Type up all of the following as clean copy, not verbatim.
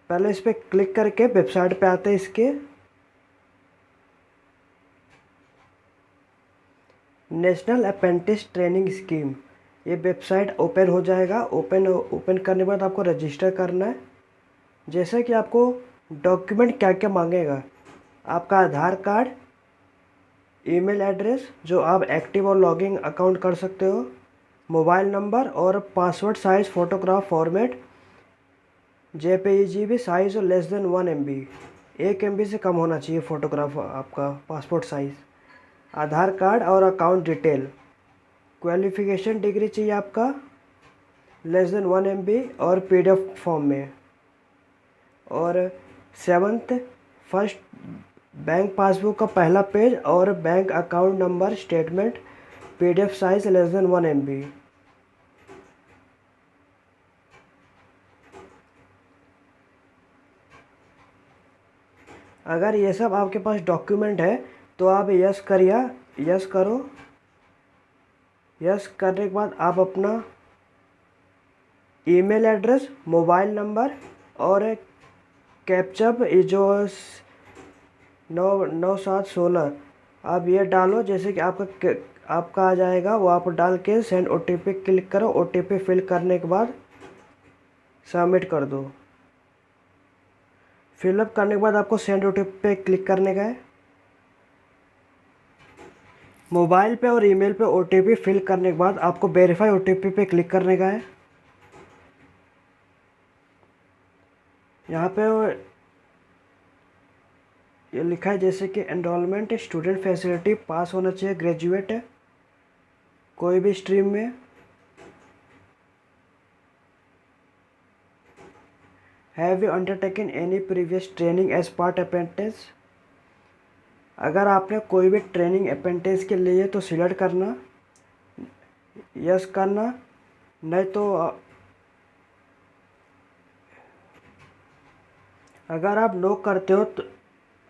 पहले इस पर क्लिक करके वेबसाइट पे आते हैं इसके। नेशनल अप्रेंटिस ट्रेनिंग स्कीम, ये वेबसाइट ओपन हो जाएगा। ओपन करने के बाद आपको रजिस्टर करना है। जैसे कि आपको डॉक्यूमेंट क्या क्या मांगेगा, आपका आधार कार्ड, ईमेल एड्रेस जो आप एक्टिव और लॉगिंग अकाउंट कर सकते हो, मोबाइल नंबर और password size photograph format JPEG size less than 1 MB, 1 MB से कम होना चाहिए फ़ोटोग्राफ आपका पासपोर्ट साइज़, आधार कार्ड और अकाउंट डिटेल, क्वालिफ़िकेशन डिग्री चाहिए आपका लेस देन 1 MB और PDF फॉर्म में, और 7th फर्स्ट बैंक पासबुक का पहला पेज और bank account number statement PDF size less than 1 MB। अगर ये सब आपके पास डॉक्यूमेंट है तो आप यस करिए, यस करो। यस करने के बाद आप अपना ईमेल एड्रेस, मोबाइल नंबर और कैप्चा ये जो 99716 आप ये डालो। जैसे कि आपका आ जाएगा वो आप डाल के सेंड OTP क्लिक करो। OTP फिल करने के बाद सबमिट कर दो। फिलअप करने के बाद आपको सेंड OTP पे क्लिक करने का है। मोबाइल पे और ईमेल पे OTP फिल करने के बाद आपको वेरीफाई OTP पे क्लिक करने का है। यहाँ पे ये लिखा है जैसे कि एनरोलमेंट स्टूडेंट फैसिलिटी, पास होना चाहिए, ग्रेजुएट है कोई भी स्ट्रीम में। Have you undertaken any previous training as part apprentice, अगर आपने कोई भी ट्रेनिंग अप्रेंटिस के लिए तो सिलेक्ट करना, यस करना। नहीं तो अगर आप नो करते हो तो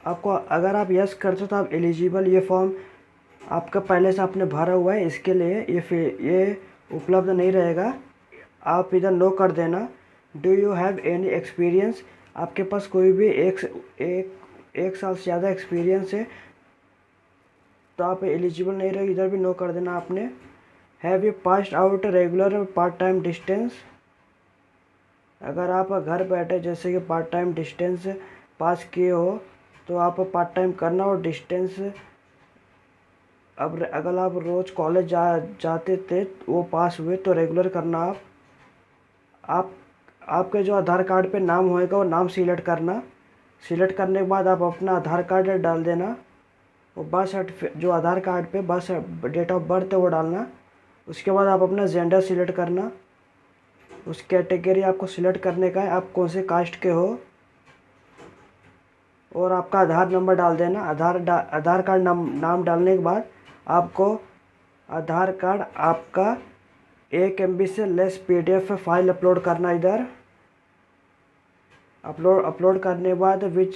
आपको, अगर आप यस करते हो तो आप एलिजिबल, ये फॉर्म आपका पहले से आपने भरा हुआ है, इसके लिए ये उपलब्ध नहीं रहेगा। आप इधर नो कर देना। Do you have any experience, आपके पास कोई भी एक साल से ज़्यादा एक्सपीरियंस है तो आप एलिजिबल नहीं रहे, इधर भी नो कर देना आपने। Have you passed out regular part time distance, अगर आप घर बैठे जैसे कि पार्ट टाइम डिस्टेंस पास किए हो तो आप पार्ट टाइम करना। और डिस्टेंस अब अगर आप रोज़ कॉलेज जाते थे वो पास हुए तो रेगुलर करना। आप आपके जो आधार कार्ड पे नाम होएगा वो नाम सिलेक्ट करना। सिलेक्ट करने के बाद आप अपना आधार कार्ड डाल देना। वो बर्थ सर्टिफिकेट जो आधार कार्ड पे बर्थ डेट ऑफ बर्थ है वो डालना। उसके बाद आप अपना जेंडर सिलेक्ट करना। उस कैटेगरी आपको सिलेक्ट करने का है, आप कौन से कास्ट के हो, और आपका आधार नंबर डाल देना। आधार कार्ड नाम डालने के बाद आपको आधार कार्ड आपका 1 MB से लेस PDF फाइल अपलोड करना। इधर अपलोड करने के बाद which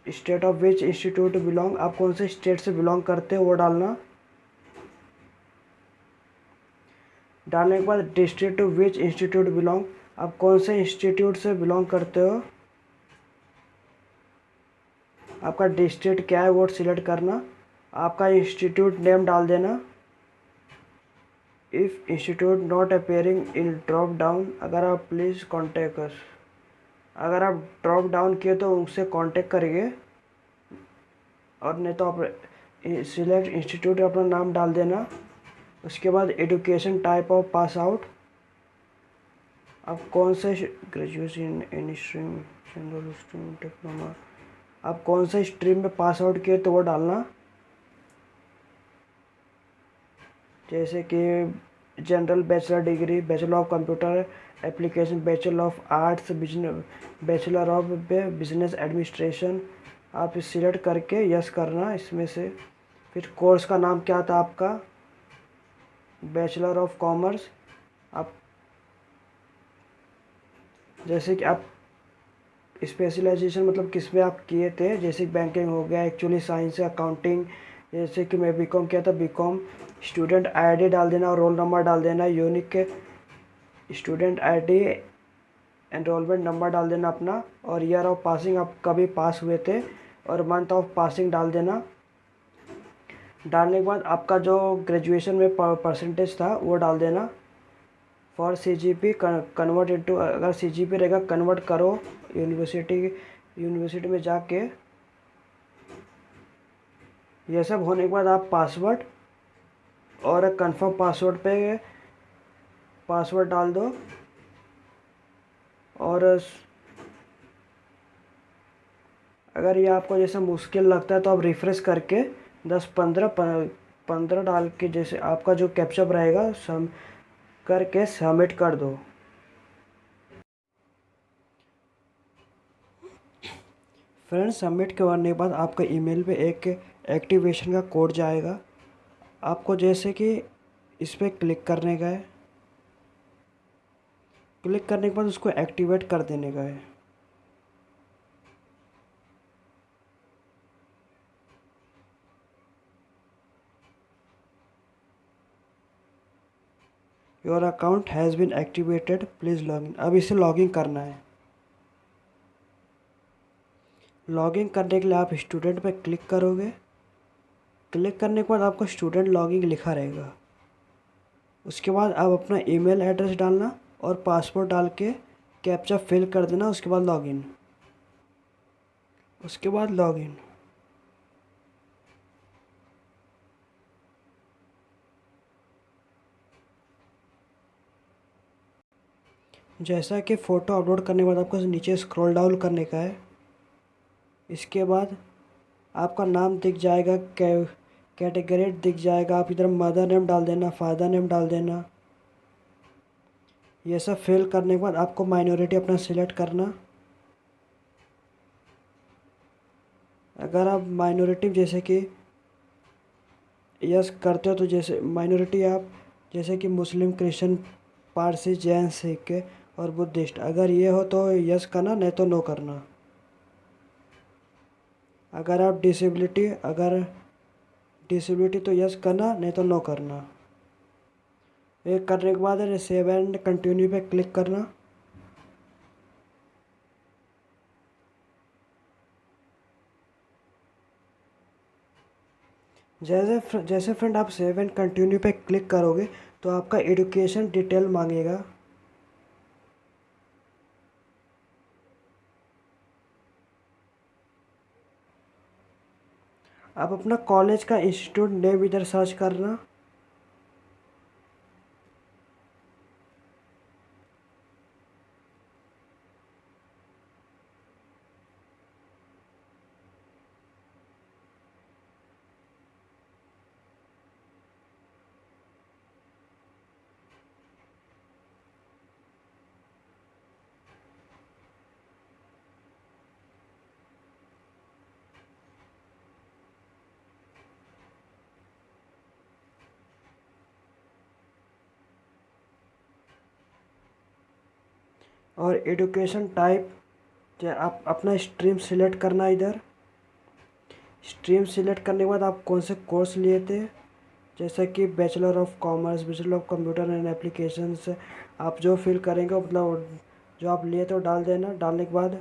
state of which institute belong, आप कौन से स्टेट से बिलोंग करते हो वो डालना। डालने के बाद district to which institute belong, आप कौन से इंस्टीट्यूट से बिलोंग करते हो, आपका डिस्ट्रिक्ट क्या है वो सिलेक्ट करना। आपका इंस्टीट्यूट नेम डाल देना। If institute not appearing in drop down, अगर आप प्लीज़ कॉन्टेक्ट अस, अगर आप ड्रॉप डाउन किए तो उनसे कांटेक्ट करिए, और नहीं तो आप सिलेक्ट इंस्टीट्यूट अपना नाम डाल देना। उसके बाद education type of pass out, आप कौन से graduation in stream, general stream, diploma, आप कौन से स्ट्रीम में पास आउट किए तो वो डालना। जैसे कि general bachelor degree, bachelor of computer application, bachelor of arts, bachelor of business administration, आप इस सिलेक्ट करके यस करना इसमें से। फिर कोर्स का नाम क्या था आपका, बैचलर ऑफ कॉमर्स। आप जैसे कि आप स्पेशलाइजेशन मतलब किस में आप किए थे, जैसे बैंकिंग हो गया, एक्चुअली साइंस है, अकाउंटिंग, जैसे कि मैं BCom किया था BCom। स्टूडेंट ID डाल देना और रोल नंबर डाल देना। Unique student ID enrolment number डाल देना अपना, और ईयर ऑफ पासिंग आप कभी पास हुए थे, और मंथ ऑफ पासिंग डाल देना। डालने के बाद आपका जो ग्रेजुएशन में परसेंटेज था वो डाल देना। फॉर CGP कन्वर्ट इनटू, अगर CGP रहेगा कन्वर्ट करो यूनिवर्सिटी में जाके। ये सब होने के बाद आप पासवर्ड और कंफर्म पासवर्ड पे पासवर्ड डाल दो। और अगर ये आपको जैसे मुश्किल लगता है तो आप रिफ़्रेश करके 10-15 डाल के जैसे आपका जो कैप्चअप रहेगा सम करके सबमिट कर दो। फ्रेंड्स, सबमिट करने के बाद आपका ईमेल पे एक एक्टिवेशन का कोड जाएगा। आपको जैसे कि इस पर क्लिक करने का है, क्लिक करने के बाद उसको एक्टिवेट कर देने का है। Your account has been activated, please login. अब इसे लॉगिन करना है। लॉगिन करने के लिए आप स्टूडेंट पे क्लिक करोगे। क्लिक करने के बाद आपको स्टूडेंट लॉगिन लिखा रहेगा। उसके बाद आप अपना ईमेल एड्रेस डालना और पासवर्ड डाल के कैप्चा फिल कर देना। उसके बाद लॉगिन। उसके बाद लॉगिन। जैसा कि फ़ोटो अपलोड करने के बाद आपको नीचे स्क्रॉल डाउन करने का है। इसके बाद आपका नाम दिख जाएगा, कैटेगरी दिख जाएगा। आप इधर मदर नेम डाल देना, फादर नेम डाल देना। ये सब फिल करने के बाद आपको माइनॉरिटी अपना सिलेक्ट करना। अगर आप माइनॉरिटी जैसे कि यस करते हो तो जैसे माइनॉरिटी आप जैसे कि मुस्लिम, क्रिश्चियन, पारसी, जैन, सिख और बुद्धिस्ट, अगर ये हो तो यस करना, नहीं तो नो करना। अगर डिसेबिलिटी तो यस करना, नहीं तो नो करना। ये करने के बाद सेव एंड कंटिन्यू पे क्लिक करना। जैसे फ्रेंड आप सेव एंड कंटिन्यू पे क्लिक करोगे तो आपका एजुकेशन डिटेल मांगेगा। आप अपना कॉलेज का इंस्टीट्यूट नेम इधर सर्च करना। और एजुकेशन टाइप आप अपना स्ट्रीम सिलेक्ट करना। इधर स्ट्रीम सिलेक्ट करने के बाद आप कौन से कोर्स लिए थे, जैसे कि bachelor of commerce, bachelor of computer and applications, आप जो फिल करेंगे मतलब जो आप लिए थे वो डाल देना। डालने के बाद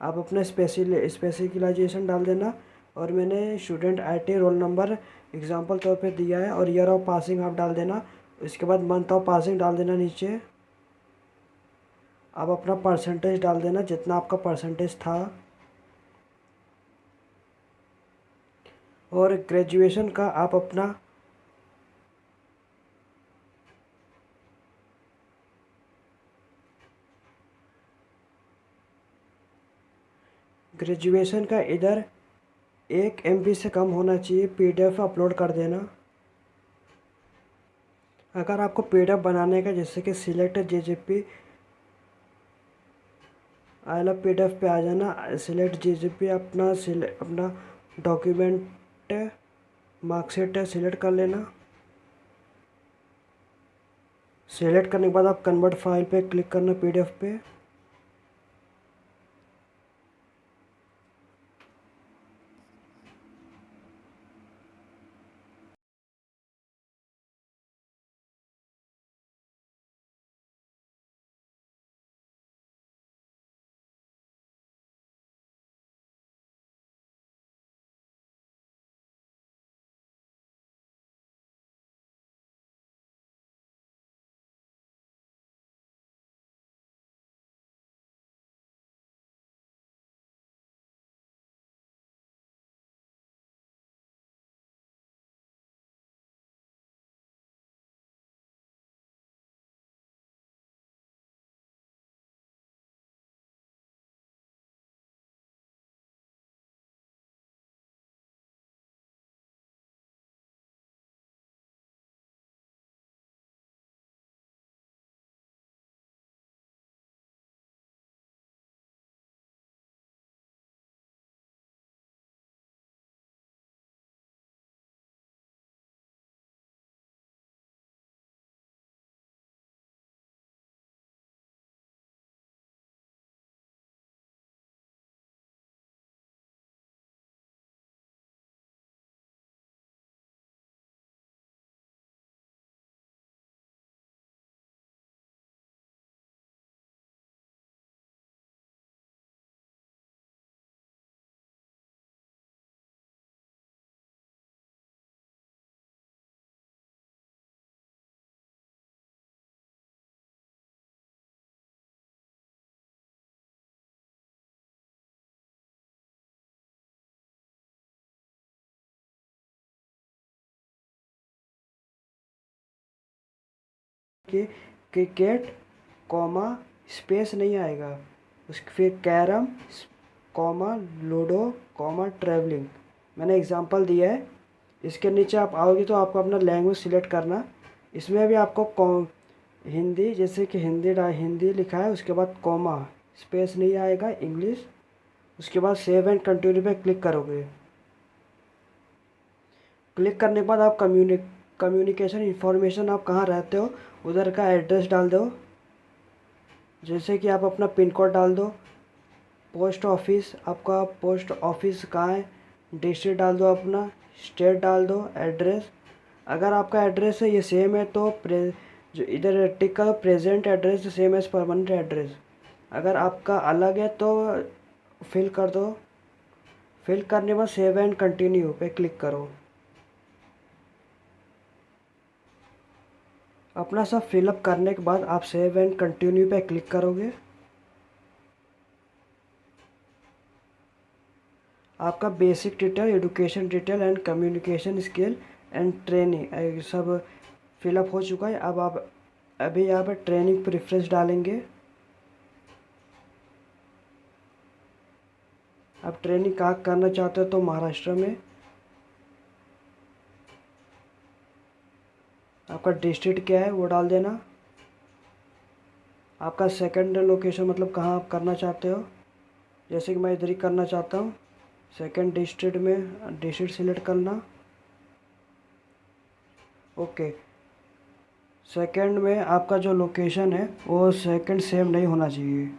आप अपने स्पेसिफिलाइजेशन डाल देना। और मैंने student IT roll number example तौर पे दिया है, और ईयर ऑफ पासिंग आप डाल देना। इसके बाद मंथ ऑफ पासिंग डाल देना नीचे। आप अपना परसेंटेज डाल देना, जितना आपका परसेंटेज था। और ग्रेजुएशन का आप अपना ग्रेजुएशन का इधर 1 MB से कम होना चाहिए। PDF अपलोड कर देना। अगर आपको PDF बनाने का जैसे कि select JJP, I love PDF पे आ जाना। सिलेक्ट JJP अपना डॉक्यूमेंट मार्कशीट सिलेक्ट कर लेना। सिलेक्ट करने के बाद आप कन्वर्ट फाइल पे क्लिक करना, PDF पे। कि क्रिकेट कॉमा स्पेस नहीं आएगा, उसके फिर carrom comma ludo comma travelling. मैंने एग्जांपल दिया है। इसके नीचे आप आओगे तो आपको अपना लैंग्वेज सिलेक्ट करना। इसमें भी आपको हिंदी, जैसे कि हिंदी लिखा है, उसके बाद कॉमा स्पेस नहीं आएगा, इंग्लिश। उसके बाद सेव एंड कंटिन्यू पे क्लिक करोगे। क्लिक करने के बाद आप कम्युनिकेशन इन्फॉर्मेशन, आप कहाँ रहते हो उधर का एड्रेस डाल दो। जैसे कि आप अपना पिन कोड डाल दो, पोस्ट ऑफिस, आपका पोस्ट ऑफिस कहाँ है, डिस्ट्रिक्ट डाल दो, अपना स्टेट डाल दो, एड्रेस। अगर आपका एड्रेस है ये सेम है तो जो इधर टिक करो present address same as permanent address. अगर आपका अलग है तो फिल कर दो। फिल करने के बाद सेव एंड कंटिन्यू पे क्लिक करो। अपना सब फिलअप करने के बाद आप सेव एंड कंटिन्यू पे क्लिक करोगे। आपका basic detail, education detail and communication skill and training सब फिलअप हो चुका है। अब आप अभी यहाँ पे ट्रेनिंग प्रेफरेंस डालेंगे। आप ट्रेनिंग कहाँ करना चाहते हो तो महाराष्ट्र में। आपका डिस्ट्रिक्ट क्या है वो डाल देना। आपका सेकंड लोकेशन मतलब कहाँ आप करना चाहते हो, जैसे कि मैं इधर ही करना चाहता हूँ। सेकंड डिस्ट्रिक्ट में डिस्ट्रिक्ट सिलेक्ट करना। ओके। सेकंड में आपका जो लोकेशन है वो सेकंड सेम नहीं होना चाहिए।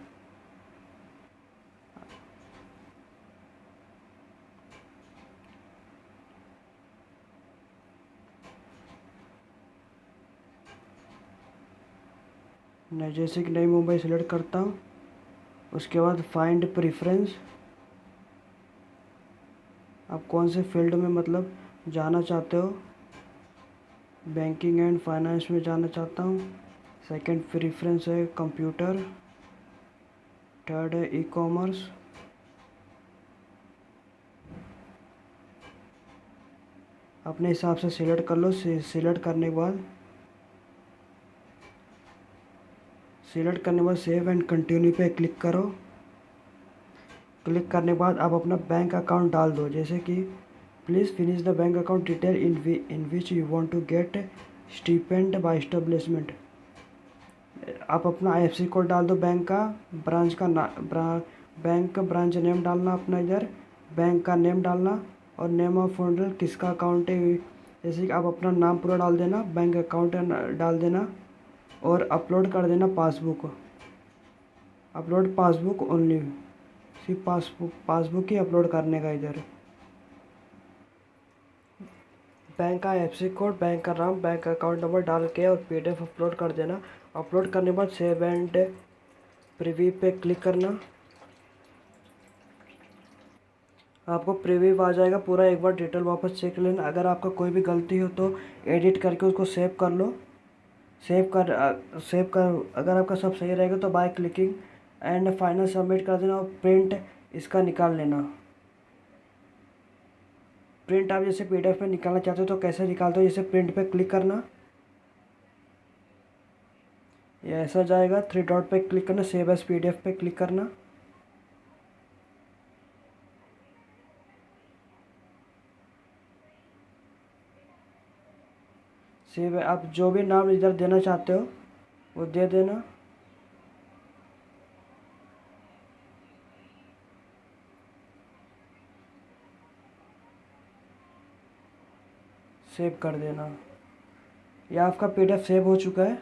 मैं जैसे कि नई मुंबई सिलेक्ट करता हूँ। उसके बाद फाइंड प्रेफरेंस, आप कौन से फील्ड में मतलब जाना चाहते हो। बैंकिंग एंड फाइनेंस में जाना चाहता हूँ। सेकंड प्रेफरेंस है कंप्यूटर। थर्ड है ई कॉमर्स। अपने हिसाब से सिलेक्ट कर लो। सिलेक्ट करने के बाद सेव एंड कंटिन्यू पे क्लिक करो। क्लिक करने के बाद आप अपना बैंक अकाउंट डाल दो, जैसे कि please finish the bank account detail in which you want to get stipend by establishment. आप अपना IFSC कोड डाल दो, बैंक का, ब्रांच का बैंक का ब्रांच नेम डालना अपना इधर, बैंक का नेम डालना और नेम ऑफ होल्डर किसका अकाउंट है, जैसे कि आप अपना नाम पूरा डाल देना, बैंक अकाउंट डाल देना और अपलोड कर देना पासबुक। अपलोड पासबुक ओनली, सिर्फ पासबुक ही अपलोड करने का इधर। बैंक का IFSC कोड, बैंक का नाम, बैंक अकाउंट नंबर डाल के और PDF अपलोड कर देना। अपलोड करने के बाद सेव एंड प्रीव्यू पे क्लिक करना। आपको प्रीव्यू आ जाएगा पूरा। एक बार डिटेल वापस चेक लेना। अगर आपका कोई भी गलती हो तो एडिट करके उसको सेव कर लो। सेव कर अगर आपका सब सही रहेगा तो by clicking and final submit कर देना और प्रिंट इसका निकाल लेना। प्रिंट आप जैसे PDF में निकालना चाहते हो तो कैसे निकालते हो, जैसे प्रिंट पे क्लिक करना, ये ऐसा जाएगा। 3 डॉट पे क्लिक करना, सेव एज PDF पे क्लिक करना। सेव, आप जो भी नाम इधर देना चाहते हो वो दे देना। सेव कर देना। यह आपका PDF सेव हो चुका है।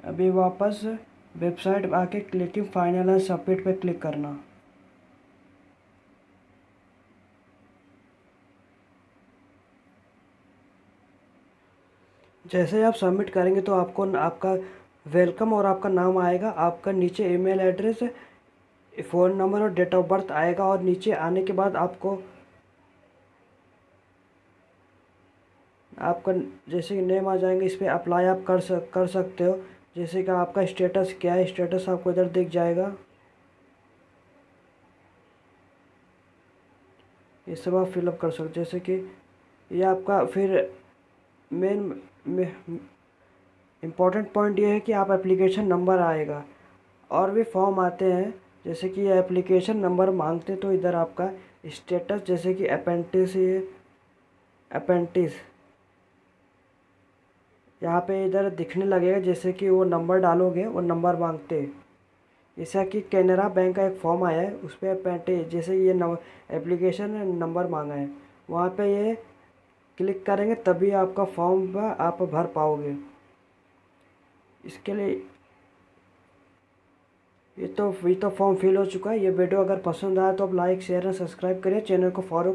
अभी वापस वेबसाइट आके क्लिकिंग फाइनल एंड सबमिट पे क्लिक करना। जैसे ही आप सबमिट करेंगे तो आपको आपका वेलकम और आपका नाम आएगा। आपका नीचे ईमेल एड्रेस, फ़ोन नंबर और डेट ऑफ बर्थ आएगा और नीचे आने के बाद आपको आपका जैसे कि नेम आ जाएंगे। इस पर अप्लाई आप कर सकते हो। जैसे कि आपका स्टेटस क्या है, स्टेटस आपको इधर दिख जाएगा। ये सब आप फिलअप कर सकते हो। जैसे कि ये आपका फिर मेन इम्पोर्टेंट पॉइंट ये है कि आप एप्लीकेशन नंबर आएगा। और भी फॉर्म आते हैं, जैसे कि ये एप्लीकेशन नंबर मांगते तो इधर आपका स्टेटस, जैसे कि अपेंटिस, ये अपेंटिस यहाँ पे इधर दिखने लगेगा, जैसे कि वो नंबर डालोगे वो नंबर मांगते हैं। जैसा कि कैनरा बैंक का एक फॉर्म आया है, उस पर अपेंटिस जैसे ये एप्लीकेशन नंबर मांगा है, वहाँ पे ये क्लिक करेंगे तभी आपका फॉर्म आप भर पाओगे। इसके लिए ये तो फॉर्म फिल हो चुका है। ये वीडियो अगर पसंद आया तो आप लाइक शेयर एंड सब्सक्राइब करिए, चैनल को फॉलो